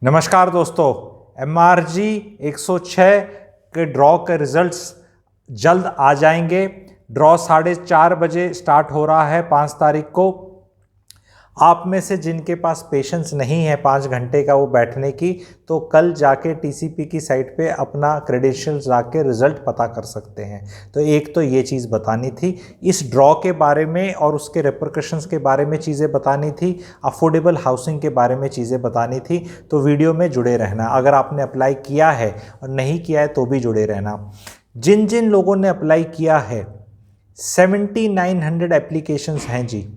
नमस्कार दोस्तों, MRG 106 के ड्रॉ के रिजल्ट्स जल्द आ जाएंगे। ड्रॉ 4:30 बजे स्टार्ट हो रहा है 5 तारीख को। आप में से जिनके पास पेशेंस नहीं है 5 घंटे का वो बैठने की, तो कल जाके TCP की साइट पे अपना क्रेडेंशियल्स जाके रिज़ल्ट पता कर सकते हैं। तो एक तो ये चीज़ बतानी थी, इस ड्रॉ के बारे में और उसके रेपरकशंस के बारे में चीज़ें बतानी थी, अफोर्डेबल हाउसिंग के बारे में चीज़ें बतानी थी। तो वीडियो में जुड़े रहना। अगर आपने अप्लाई किया है और नहीं किया है तो भी जुड़े रहना। जिन जिन लोगों ने अप्लाई किया है 7900 एप्लीकेशंस हैं जी।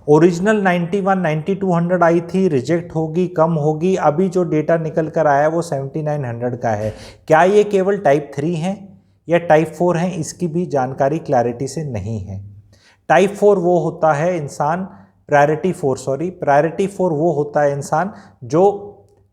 ओरिजिनल 9200 आई थी, रिजेक्ट होगी, कम होगी। अभी जो डेटा निकल कर आया है वो 7900 का है। क्या ये केवल टाइप 3 हैं या टाइप 4 हैं, इसकी भी जानकारी क्लैरिटी से नहीं है। टाइप 4 वो होता है इंसान, प्रायोरिटी 4 वो होता है इंसान जो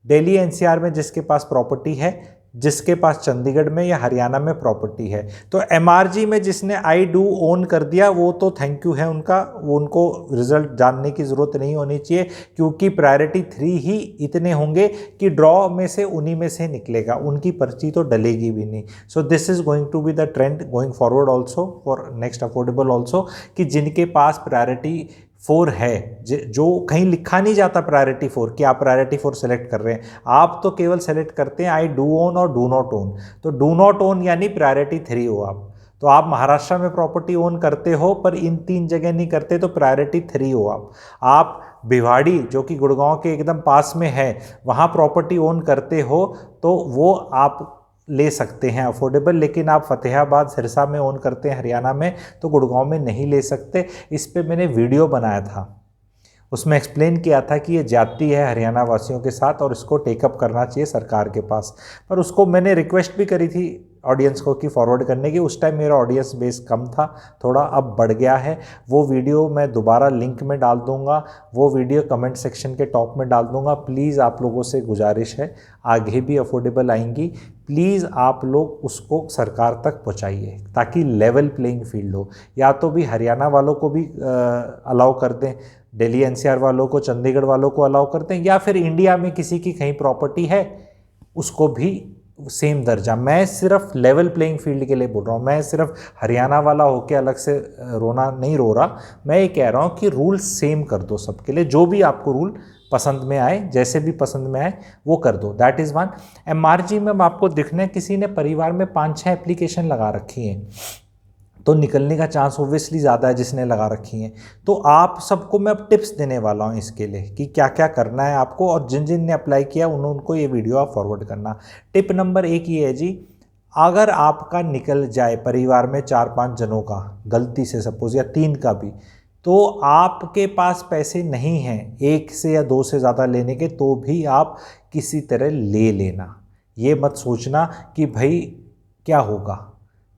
दिल्ली NCR में जिसके पास प्रॉपर्टी है, जिसके पास चंडीगढ़ में या हरियाणा में प्रॉपर्टी है। तो MRG में जिसने आई डू ओन कर दिया वो तो थैंक यू है उनका, वो उनको रिजल्ट जानने की ज़रूरत नहीं होनी चाहिए, क्योंकि प्रायोरिटी 3 ही इतने होंगे कि ड्रॉ में से उन्हीं में से निकलेगा, उनकी पर्ची तो डलेगी भी नहीं। So this is going to be the trend going forward also for next affordable also, कि जिनके पास प्रायोरिटी 4 है, जो कहीं लिखा नहीं जाता प्रायोरिटी 4 कि आप प्रायोरिटी 4 सेलेक्ट कर रहे हैं, आप तो केवल सेलेक्ट करते हैं आई डू ओन और डू नॉट ओन। तो डू नॉट ओन यानी प्रायोरिटी 3 हो आप, तो आप महाराष्ट्र में प्रॉपर्टी ओन करते हो पर इन 3 जगह नहीं करते तो प्रायोरिटी 3 हो आप भिवाड़ी जो कि गुड़गांव के एकदम पास में है वहाँ प्रॉपर्टी ओन करते हो तो वो आप ले सकते हैं अफोर्डेबल। लेकिन आप फतेहाबाद सिरसा में ओन करते हैं हरियाणा में तो गुड़गांव में नहीं ले सकते। इस पे मैंने वीडियो बनाया था, उसमें एक्सप्लेन किया था कि ये जाती है हरियाणा वासियों के साथ और इसको टेकअप करना चाहिए सरकार के पास। पर उसको मैंने रिक्वेस्ट भी करी थी ऑडियंस को कि फॉरवर्ड करने की। उस टाइम मेरा ऑडियंस बेस कम था थोड़ा, अब बढ़ गया है। वो वीडियो मैं दोबारा लिंक में डाल दूंगा, वो वीडियो कमेंट सेक्शन के टॉप में डाल दूंगा। प्लीज़ आप लोगों से गुजारिश है, आगे भी अफोर्डेबल आएंगी, प्लीज़ आप लोग उसको सरकार तक पहुंचाइए ताकि लेवल प्लेइंग फील्ड हो। या तो भी हरियाणा वालों को भी अलाउ कर दें, दिल्ली NCR वालों को, चंडीगढ़ वालों को अलाउ करते हैं, या फिर इंडिया में किसी की कहीं प्रॉपर्टी है उसको भी सेम दर्जा। मैं सिर्फ लेवल प्लेइंग फील्ड के लिए बोल रहा हूँ, मैं सिर्फ हरियाणा वाला होके अलग से रोना नहीं रो रहा। मैं ये कह रहा हूँ कि रूल सेम कर दो सबके लिए, जो भी आपको रूल पसंद में आए, जैसे भी पसंद में आए वो कर दो। That is one. MRG में आपको दिखना है किसी ने परिवार में 5-6 एप्लीकेशन लगा रखी हैं तो निकलने का चांस ओब्वियसली ज़्यादा है जिसने लगा रखी हैं। तो आप सबको मैं अब टिप्स देने वाला हूँ इसके लिए कि क्या क्या करना है आपको, और जिन जिन ने अप्लाई किया उनको ये वीडियो आप फॉरवर्ड करना। टिप नंबर 1 ये है जी, अगर आपका निकल जाए परिवार में 4-5 जनों का गलती से सपोज, या 3 का भी, तो आपके पास पैसे नहीं हैं 1 से या 2 से ज़्यादा लेने के, तो भी आप किसी तरह ले लेना। ये मत सोचना कि भाई क्या होगा,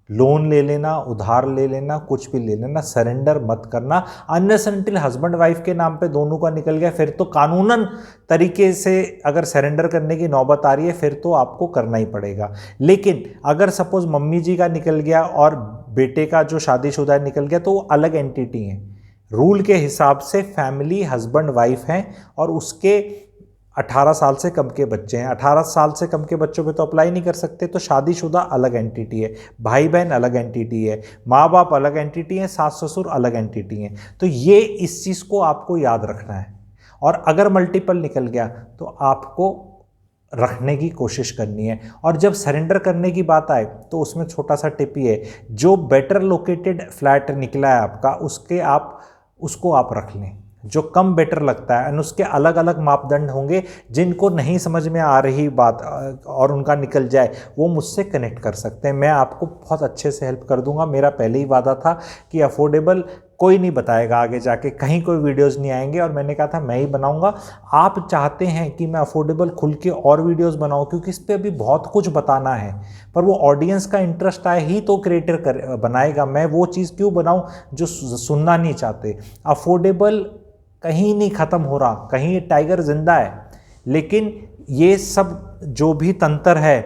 लोन ले लेना, उधार ले लेना, कुछ भी ले लेना, सरेंडर मत करना। अनलेस अनटिल हस्बैंड वाइफ के नाम पे दोनों का निकल गया, फिर तो कानूनन तरीके से अगर सरेंडर करने की नौबत आ रही है फिर तो आपको करना ही पड़ेगा। लेकिन अगर सपोज मम्मी जी का निकल गया और बेटे का जो शादीशुदा निकल गया तो वो अलग एंटिटी है। रूल के हिसाब से फैमिली हस्बैंड वाइफ हैं और उसके 18 साल से कम के बच्चे हैं। 18 साल से कम के बच्चों पे तो अप्लाई नहीं कर सकते, तो शादीशुदा अलग एंटिटी है, भाई बहन अलग एंटिटी है, माँ बाप अलग एंटिटी है, सास ससुर अलग एंटिटी हैं। तो ये इस चीज़ को आपको याद रखना है। और अगर मल्टीपल निकल गया तो आपको रखने की कोशिश करनी है। और जब सरेंडर करने की बात आए तो उसमें छोटा सा टिप ये है, जो बेटर लोकेटेड फ्लैट निकला है आपका उसको आप रख लें, जो कम बेटर लगता है। एंड उसके अलग अलग मापदंड होंगे। जिनको नहीं समझ में आ रही बात और उनका निकल जाए वो मुझसे कनेक्ट कर सकते हैं, मैं आपको बहुत अच्छे से हेल्प कर दूंगा। मेरा पहले ही वादा था कि अफोर्डेबल कोई नहीं बताएगा, आगे जाके कहीं कोई वीडियोस नहीं आएंगे, और मैंने कहा था मैं ही बनाऊंगा। आप चाहते हैं कि मैं अफोर्डेबल खुल के और वीडियोस बनाऊं, क्योंकि इस पर अभी बहुत कुछ बताना है, पर वो ऑडियंस का इंटरेस्ट आए ही तो क्रिएटर बनाएगा। मैं वो चीज़ क्यों बनाऊं जो सुनना नहीं चाहते। अफोर्डेबल कहीं नहीं ख़त्म हो रहा, कहीं टाइगर जिंदा है। लेकिन ये सब जो भी तंत्र है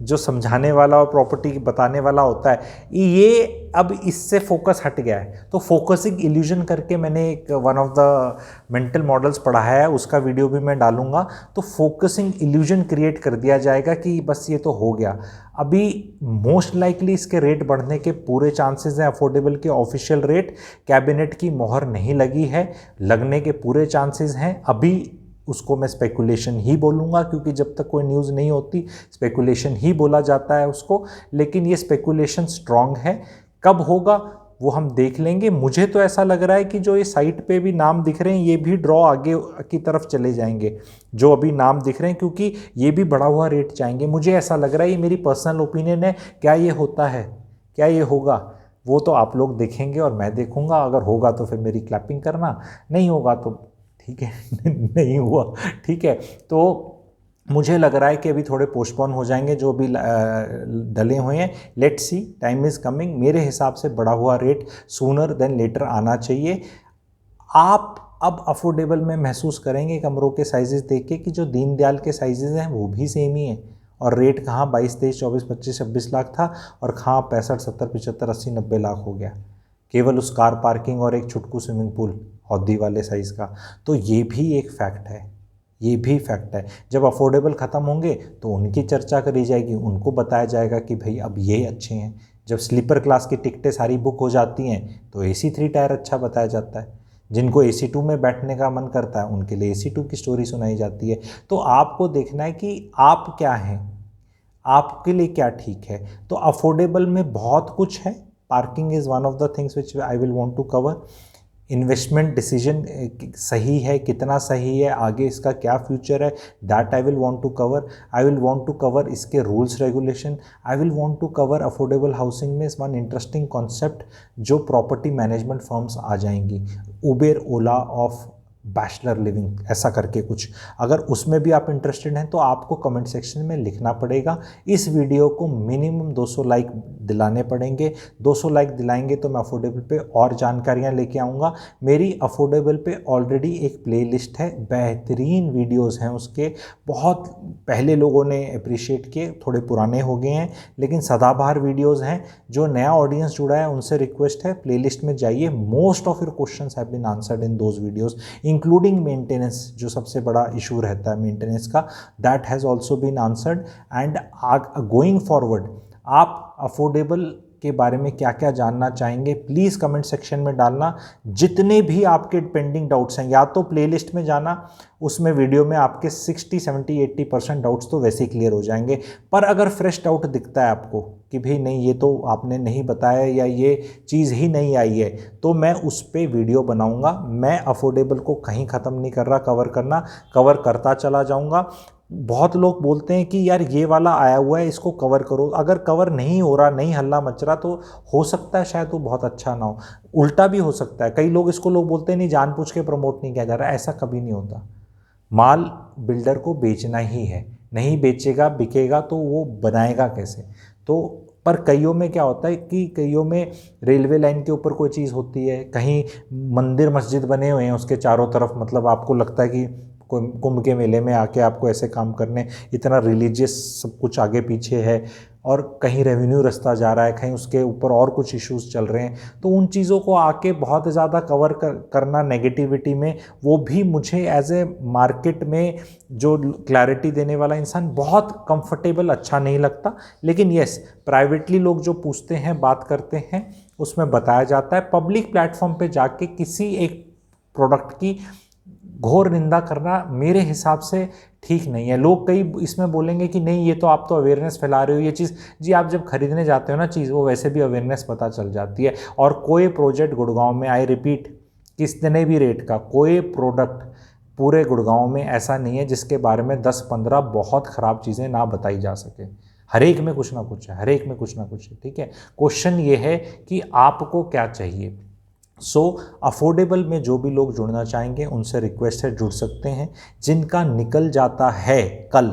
जो समझाने वाला और प्रॉपर्टी बताने वाला होता है, ये अब इससे फोकस हट गया है। तो फोकसिंग इल्यूजन करके मैंने एक one of the mental models पढ़ाया है, उसका वीडियो भी मैं डालूंगा। तो फोकसिंग इल्यूजन क्रिएट कर दिया जाएगा कि बस ये तो हो गया। अभी मोस्ट लाइकली इसके रेट बढ़ने के पूरे चांसेस हैं। अफोर्डेबल के ऑफिशियल रेट, कैबिनेट की मोहर नहीं लगी है, लगने के पूरे चांसेस हैं। अभी उसको मैं स्पेकुलेशन ही बोलूँगा, क्योंकि जब तक कोई न्यूज़ नहीं होती स्पेकुलेशन ही बोला जाता है उसको। लेकिन ये स्पेकुलेशन स्ट्रॉन्ग है। कब होगा वो हम देख लेंगे। मुझे तो ऐसा लग रहा है कि जो ये साइट पे भी नाम दिख रहे हैं, ये भी ड्रॉ आगे की तरफ चले जाएंगे, जो अभी नाम दिख रहे हैं, क्योंकि ये भी बढ़ा हुआ रेट चाहेंगे। मुझे ऐसा लग रहा है, ये मेरी पर्सनल ओपिनियन है। क्या ये होता है, क्या ये होगा, वो तो आप लोग देखेंगे और मैं देखूंगा। अगर होगा तो फिर मेरी क्लैपिंग करना, नहीं होगा तो ठीक है नहीं हुआ, ठीक है। तो मुझे लग रहा है कि अभी थोड़े पोस्टपोन हो जाएंगे जो भी डले हुए हैं। Let's see, time is coming. मेरे हिसाब से बढ़ा हुआ रेट सूनर देन लेटर आना चाहिए। आप अब अफोर्डेबल में महसूस करेंगे कमरों के साइजेस देख के कि जो दीनदयाल के साइजेस हैं वो भी सेम ही हैं, और रेट कहाँ 22, 23, 24, 25, 26 लाख था और कहाँ 65, 70, 75, 80, 90 लाख हो गया, केवल उस कार पार्किंग और एक छुटकू स्विमिंग पूल हौदी वाले साइज़ का। तो ये भी एक फैक्ट है, ये भी फैक्ट है। जब अफोर्डेबल ख़त्म होंगे तो उनकी चर्चा करी जाएगी, उनको बताया जाएगा कि भाई अब ये अच्छे हैं। जब स्लीपर क्लास की टिकटें सारी बुक हो जाती हैं तो AC 3 टायर अच्छा बताया जाता है। जिनको AC 2 में बैठने का मन करता है उनके लिए AC 2 की स्टोरी सुनाई जाती है। तो आपको देखना है कि आप क्या हैं, आपके लिए क्या ठीक है। तो अफोर्डेबल में बहुत कुछ है। Parking is one of the things which I will want to cover. Investment decision सही है, कितना सही है, आगे इसका क्या फ्यूचर है, that I will want to cover. I will want to cover इसके rules regulation. I will want to cover affordable housing में वन इंटरेस्टिंग कॉन्सेप्ट, जो प्रॉपर्टी मैनेजमेंट फर्म्स आ जाएंगी, Uber Ola of bachelor living, ऐसा करके कुछ। अगर उसमें भी आप इंटरेस्टेड हैं तो आपको कमेंट सेक्शन में लिखना पड़ेगा। इस वीडियो को मिनिमम 200 लाइक दिलाने पड़ेंगे। 200 लाइक दिलाएंगे तो मैं अफोर्डेबल पे और जानकारियां लेके आऊँगा। मेरी अफोर्डेबल पे ऑलरेडी एक प्लेलिस्ट है, बेहतरीन वीडियोस हैं उसके। बहुत पहले लोगों ने अप्रिशिएट किए, थोड़े पुराने हो गए हैं, लेकिन सदाबहार वीडियोस हैं। जो नया ऑडियंस जुड़ा है उनसे रिक्वेस्ट है, प्लेलिस्ट में जाइए। Most of your questions have been answered in those videos, including maintenance, जो सबसे बड़ा इशू रहता है मेंटेनेंस का, that has also been answered. And going forward आप अफोर्डेबल के बारे में क्या क्या जानना चाहेंगे प्लीज़ कमेंट सेक्शन में डालना। जितने भी आपके पेंडिंग डाउट्स हैं, या तो प्लेलिस्ट में जाना, उसमें वीडियो में आपके 60, 70, 80% डाउट्स तो वैसे ही क्लियर हो जाएंगे। पर अगर फ्रेश डाउट दिखता है आपको कि भाई नहीं ये तो आपने नहीं बताया या ये चीज़ ही नहीं आई है, तो मैं उस पर वीडियो बनाऊंगा। मैं अफोर्डेबल को कहीं ख़त्म नहीं कर रहा, कवर करता चला जाऊंगा। बहुत लोग बोलते हैं कि यार ये वाला आया हुआ है इसको कवर करो। अगर कवर नहीं हो रहा, नहीं हल्ला मच रहा, तो हो सकता है शायद वो बहुत अच्छा ना हो। उल्टा भी हो सकता है, कई लोग बोलते हैं नहीं जानबूझ के प्रमोट नहीं किया जा रहा, ऐसा कभी नहीं होता। माल बिल्डर को बेचना ही है, नहीं बेचेगा बिकेगा तो वो बनाएगा कैसे। तो पर कईयों में क्या होता है कि कईयों में रेलवे लाइन के ऊपर कोई चीज़ होती है, कहीं मंदिर मस्जिद बने हुए हैं उसके चारों तरफ, मतलब आपको लगता है कि कुंभ के मेले में आके आपको ऐसे काम करने, इतना रिलीजियस सब कुछ आगे पीछे है, और कहीं रेवेन्यू रास्ता जा रहा है, कहीं उसके ऊपर और कुछ इश्यूज चल रहे हैं। तो उन चीज़ों को आके बहुत ज़्यादा कवर करना नेगेटिविटी में, वो भी मुझे एज ए मार्केट में जो क्लैरिटी देने वाला इंसान बहुत कंफर्टेबल अच्छा नहीं लगता। लेकिन यस, प्राइवेटली लोग जो पूछते हैं, बात करते हैं, उसमें बताया जाता है। पब्लिक प्लेटफॉर्म पे जाके किसी एक प्रोडक्ट की घोर निंदा करना मेरे हिसाब से ठीक नहीं है। लोग कई इसमें बोलेंगे कि नहीं ये तो आप तो अवेयरनेस फैला रहे हो ये चीज़। जी, आप जब खरीदने जाते हो ना चीज़, वो वैसे भी अवेयरनेस पता चल जाती है। और कोई प्रोजेक्ट गुड़गांव में, आई रिपीट, कितने भी रेट का कोई प्रोडक्ट पूरे गुड़गांव में ऐसा नहीं है जिसके बारे में 10-15 बहुत ख़राब चीज़ें ना बताई जा सके। हर एक में कुछ ना कुछ है, हर एक में कुछ ना कुछ है, ठीक है। क्वेश्चन ये है कि आपको क्या चाहिए। सो अफोर्डेबल में जो भी लोग जुड़ना चाहेंगे उनसे रिक्वेस्ट है, जुड़ सकते हैं। जिनका निकल जाता है कल,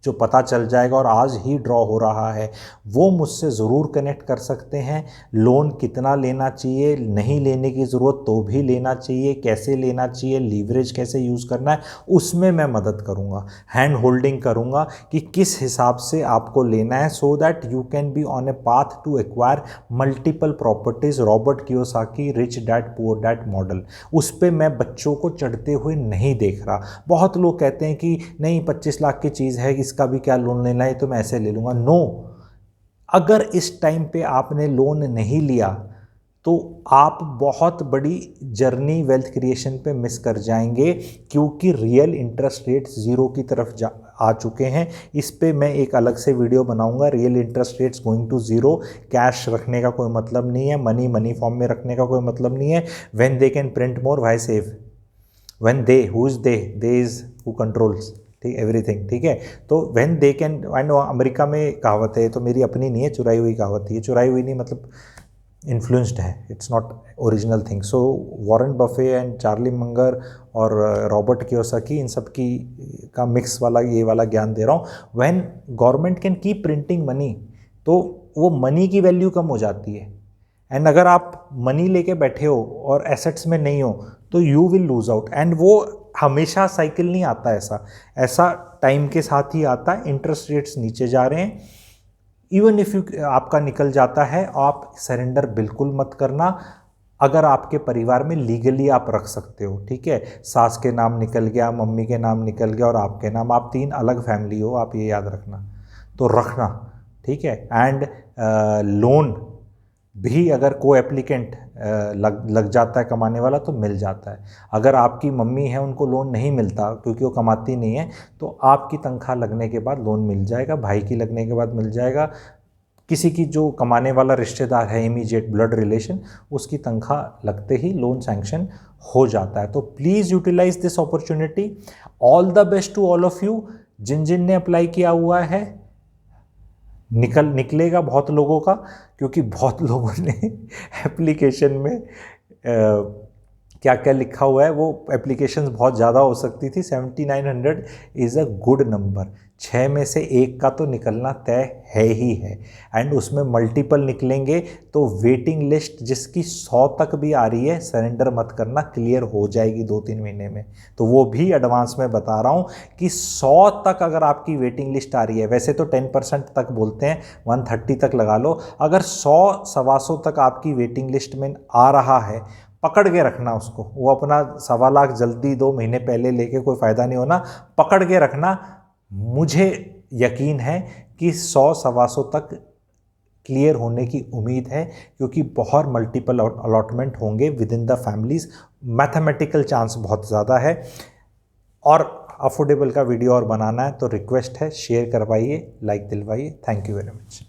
जो पता चल जाएगा और आज ही ड्रॉ हो रहा है, वो मुझसे ज़रूर कनेक्ट कर सकते हैं। लोन कितना लेना चाहिए, नहीं लेने की ज़रूरत तो भी लेना चाहिए, कैसे लेना चाहिए, लीवरेज कैसे यूज़ करना है, उसमें मैं मदद करूँगा, हैंड होल्डिंग करूँगा कि किस हिसाब से आपको लेना है, so that you can be on a path to acquire multiple properties. Robert Kiyosaki Rich Dad Poor Dad model, उस पर मैं बच्चों को चढ़ते हुए नहीं देख रहा। बहुत लोग कहते हैं कि नहीं 25 लाख की चीज़ है, इसका भी क्या लोन लेना है, तो मैं ऐसे ले लूँगा। नो, अगर इस टाइम पे आपने लोन नहीं लिया तो आप बहुत बड़ी जर्नी वेल्थ क्रिएशन पे मिस कर जाएंगे, क्योंकि रियल इंटरेस्ट रेट ज़ीरो की तरफ आ चुके हैं। इस पे मैं एक अलग से वीडियो बनाऊंगा। Real interest rates going to zero. Cash रखने का कोई मतलब नहीं है, मनी फॉर्म में रखने का कोई मतलब नहीं है। When they can print more why save, when they, who is they is who controls, ठीक, एवरीथिंग, ठीक है। तो when they can, I know America में कहावत है, तो मेरी अपनी नहीं है, चुराई हुई कहावत है, चुराई हुई नहीं मतलब इन्फ्लुएंस्ड है, it's not original thing. So Warren Buffett and Charlie Munger और रॉबर्ट कियोसाकी, इन सब की का मिक्स वाला ये वाला ज्ञान दे रहा हूँ। When government can keep printing money, तो वो मनी की वैल्यू कम हो जाती है। एंड अगर आप मनी लेके बैठे हो और एसेट्स में नहीं हो तो you will lose out. And वो हमेशा साइकिल नहीं आता, ऐसा टाइम के साथ ही आता है। इंटरेस्ट रेट्स नीचे जा रहे हैं, इवन इफ यू आपका निकल जाता है, आप सरेंडर बिल्कुल मत करना। अगर आपके परिवार में लीगली आप रख सकते हो, ठीक है, सास के नाम निकल गया, मम्मी के नाम निकल गया और आपके नाम, आप 3 अलग फैमिली हो, आप ये याद रखना, तो रखना, ठीक है। एंड लोन भी अगर को एप्लीकेंट लग जाता है कमाने वाला तो मिल जाता है। अगर आपकी मम्मी है, उनको लोन नहीं मिलता क्योंकि वो कमाती नहीं है, तो आपकी तनख्वाह लगने के बाद लोन मिल जाएगा, भाई की लगने के बाद मिल जाएगा, किसी की जो कमाने वाला रिश्तेदार है, इमीडिएट ब्लड रिलेशन, उसकी तनख्वाह लगते ही लोन सैंक्शन हो जाता है। तो please utilize this opportunity. All the best to all of you. जिन ने अप्लाई किया हुआ है, निकलेगा बहुत लोगों का, क्योंकि बहुत लोगों ने एप्लीकेशन में क्या क्या लिखा हुआ है, वो एप्लीकेशंस बहुत ज़्यादा हो सकती थी। 7900 इज़ अ गुड नंबर। 6 में से 1 का तो निकलना तय है ही है, एंड उसमें मल्टीपल निकलेंगे तो वेटिंग लिस्ट जिसकी 100 तक भी आ रही है, सरेंडर मत करना, क्लियर हो जाएगी 2-3 महीने में। तो वो भी एडवांस में बता रहा हूँ कि 100 तक अगर आपकी वेटिंग लिस्ट आ रही है, वैसे तो 10% तक बोलते हैं, 130 तक लगा लो, अगर 100-125 तक आपकी वेटिंग लिस्ट में आ रहा है, पकड़ के रखना उसको। वो अपना 1.25 लाख जल्दी 2 महीने पहले लेके कोई फ़ायदा नहीं होना, पकड़ के रखना। मुझे यकीन है कि 100-125 तक क्लियर होने की उम्मीद है, क्योंकि बहुत मल्टीपल अलॉटमेंट होंगे with in the families. Mathematical chance बहुत ज़्यादा है, और अफोर्डेबल का वीडियो और बनाना है तो रिक्वेस्ट है, शेयर करवाइए, लाइक दिलवाइए। Thank you very much.